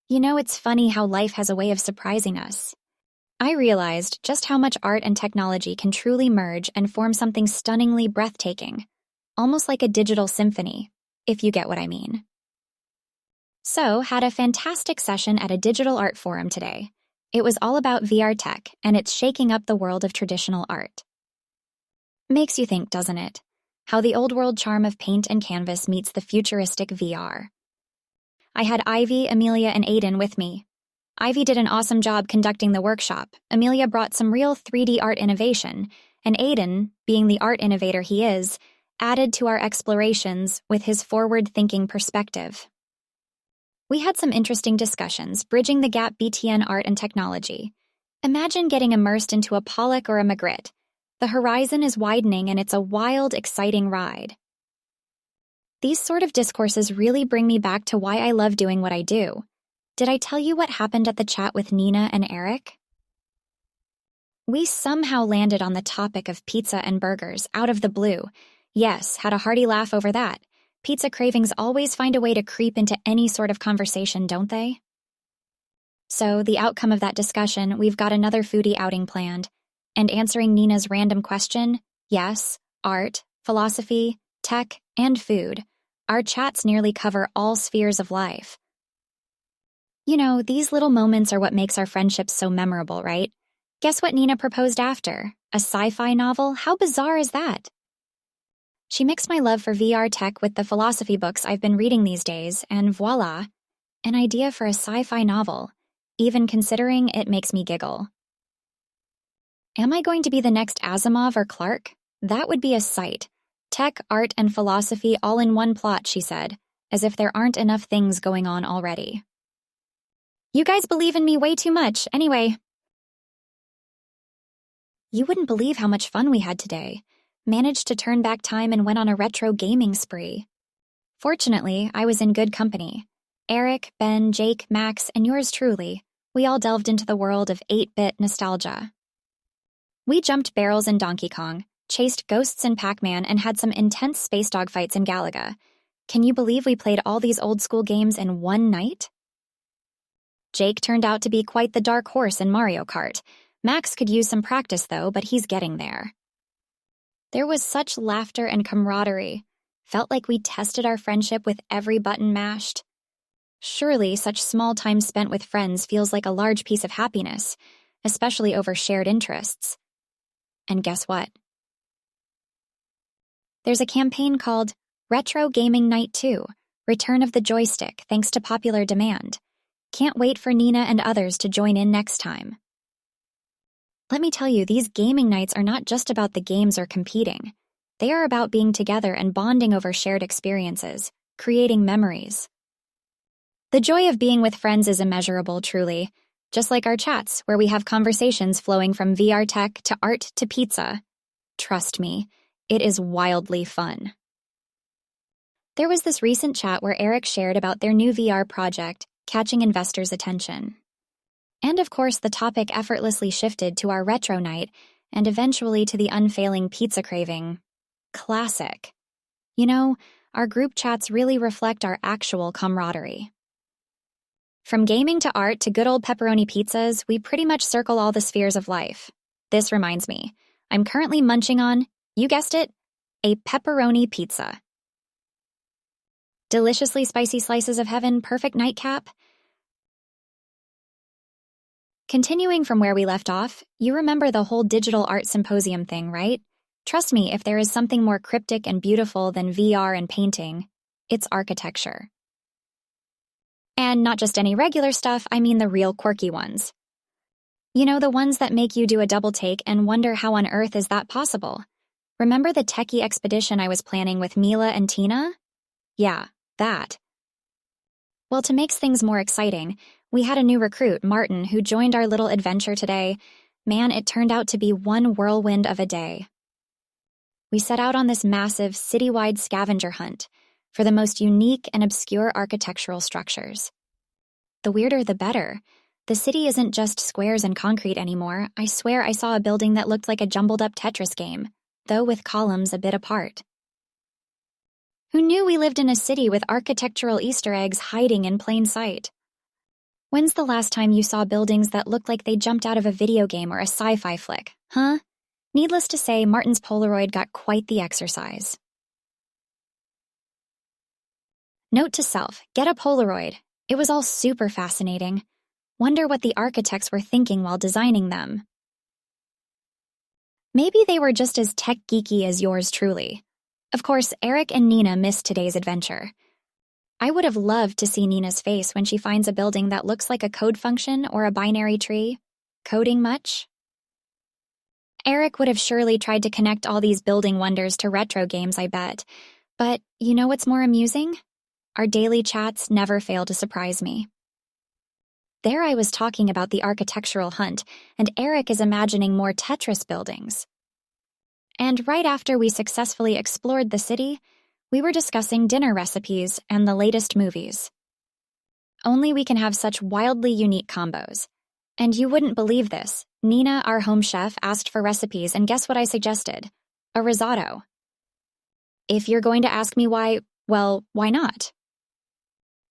You know, it's funny how life has a way of surprising us. I realized just how much art and technology can truly merge and form something stunningly breathtaking, almost like a digital symphony, if you get what I mean. So, had a fantastic session at a digital art forum today. It was all about VR tech, and it's shaking up the world of traditional art. Makes you think, doesn't it? How the old world charm of paint and canvas meets the futuristic VR. I had Ivy, Amelia, and Aiden with me. Ivy did an awesome job conducting the workshop. Amelia brought some real 3D art innovation, and Aiden, being the art innovator he is, added to our explorations with his forward-thinking perspective. We had some interesting discussions, bridging the gap BTN art and technology. Imagine getting immersed into a Pollock or a Magritte. The horizon is widening and it's a wild, exciting ride. These sort of discourses really bring me back to why I love doing what I do. Did I tell you what happened at the chat with Nina and Eric? We somehow landed on the topic of pizza and burgers out of the blue. Yes, had a hearty laugh over that. Pizza cravings always find a way to creep into any sort of conversation, don't they? So, the outcome of that discussion, we've got another foodie outing planned. And answering Nina's random question, yes, art, philosophy, tech, and food. Our chats nearly cover all spheres of life. You know, these little moments are what makes our friendship so memorable, right? Guess what Nina proposed after? A sci-fi novel? How bizarre is that? She mixed my love for VR tech with the philosophy books I've been reading these days, and voila, an idea for a sci-fi novel. Even considering it makes me giggle. Am I going to be the next Asimov or Clarke? That would be a sight. Tech, art, and philosophy all in one plot, she said, as if there aren't enough things going on already. You guys believe in me way too much, anyway. You wouldn't believe how much fun we had today. Managed to turn back time and went on a retro gaming spree. Fortunately, I was in good company. Eric, Ben, Jake, Max, and yours truly. We all delved into the world of 8-bit nostalgia. We jumped barrels in Donkey Kong, chased ghosts in Pac-Man, and had some intense space dog fights in Galaga. Can you believe we played all these old-school games in one night? Jake turned out to be quite the dark horse in Mario Kart. Max could use some practice, though, but he's getting there. There was such laughter and camaraderie. Felt like we tested our friendship with every button mashed. Surely, such small time spent with friends feels like a large piece of happiness, especially over shared interests. And guess what? There's a campaign called Retro Gaming Night 2, Return of the Joystick, thanks to popular demand. Can't wait for Nina and others to join in next time. Let me tell you, these gaming nights are not just about the games or competing. They are about being together and bonding over shared experiences, creating memories. The joy of being with friends is immeasurable, truly. Just like our chats, where we have conversations flowing from VR tech to art to pizza. Trust me, it is wildly fun. There was this recent chat where Eric shared about their new VR project, catching investors' attention. And of course, the topic effortlessly shifted to our retro night and eventually to the unfailing pizza craving. Classic. You know, our group chats really reflect our actual camaraderie. From gaming to art to good old pepperoni pizzas, we pretty much circle all the spheres of life. This reminds me, I'm currently munching on, you guessed it, a pepperoni pizza. Deliciously spicy slices of heaven, perfect nightcap. Continuing from where we left off, you remember the whole digital art symposium thing, right? Trust me, if there is something more cryptic and beautiful than VR and painting, it's architecture. And not just any regular stuff, I mean the real quirky ones. You know, the ones that make you do a double take and wonder how on earth is that possible? Remember the techie expedition I was planning with Mila and Tina? Yeah, that. Well, to make things more exciting, we had a new recruit, Martin, who joined our little adventure today. Man, it turned out to be one whirlwind of a day. We set out on this massive, citywide scavenger hunt for the most unique and obscure architectural structures. The weirder the better. The city isn't just squares and concrete anymore. I swear I saw a building that looked like a jumbled-up Tetris game, though with columns a bit apart. Who knew we lived in a city with architectural Easter eggs hiding in plain sight? When's the last time you saw buildings that looked like they jumped out of a video game or a sci-fi flick, huh? Needless to say, Martin's Polaroid got quite the exercise. Note to self, get a Polaroid. It was all super fascinating. Wonder what the architects were thinking while designing them. Maybe they were just as tech-geeky as yours truly. Of course, Eric and Nina missed today's adventure. I would have loved to see Nina's face when she finds a building that looks like a code function or a binary tree. Coding much? Eric would have surely tried to connect all these building wonders to retro games, I bet. But you know what's more amusing? Our daily chats never fail to surprise me. There I was talking about the architectural hunt, and Eric is imagining more Tetris buildings. And right after we successfully explored the city, we were discussing dinner recipes and the latest movies. Only we can have such wildly unique combos. And you wouldn't believe this. Nina, our home chef, asked for recipes, and guess what I suggested? A risotto. If you're going to ask me why, well, why not?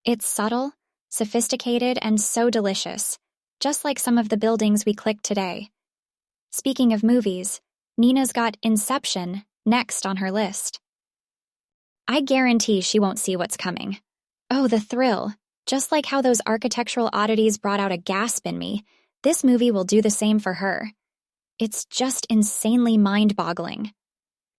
It's subtle, sophisticated, and so delicious, just like some of the buildings we clicked today. Speaking of movies, Nina's got Inception next on her list. I guarantee she won't see what's coming. Oh, the thrill. Just like how those architectural oddities brought out a gasp in me, this movie will do the same for her. It's just insanely mind-boggling.